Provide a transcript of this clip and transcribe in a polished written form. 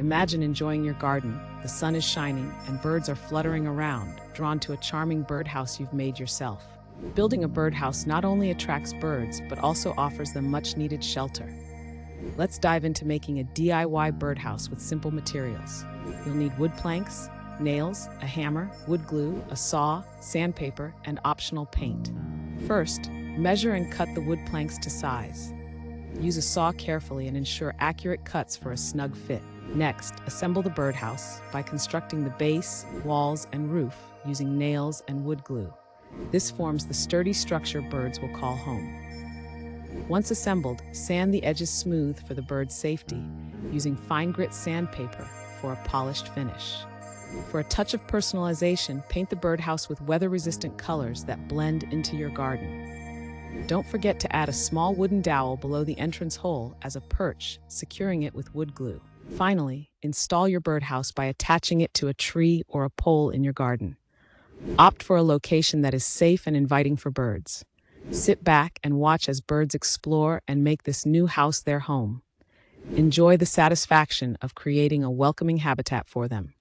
Imagine enjoying your garden, the sun is shining, and birds are fluttering around, drawn to a charming birdhouse you've made yourself. Building a birdhouse not only attracts birds, but also offers them much-needed shelter. Let's dive into making a DIY birdhouse with simple materials. You'll need wood planks, nails, a hammer, wood glue, a saw, sandpaper, and optional paint. First, measure and cut the wood planks to size. Use a saw carefully and ensure accurate cuts for a snug fit. Next, assemble the birdhouse by constructing the base, walls, and roof using nails and wood glue. This forms the sturdy structure birds will call home. Once assembled, sand the edges smooth for the bird's safety, using fine grit sandpaper for a polished finish. For a touch of personalization, paint the birdhouse with weather-resistant colors that blend into your garden. Don't forget to add a small wooden dowel below the entrance hole as a perch, securing it with wood glue. Finally, install your birdhouse by attaching it to a tree or a pole in your garden. Opt for a location that is safe and inviting for birds. Sit back and watch as birds explore and make this new house their home. Enjoy the satisfaction of creating a welcoming habitat for them.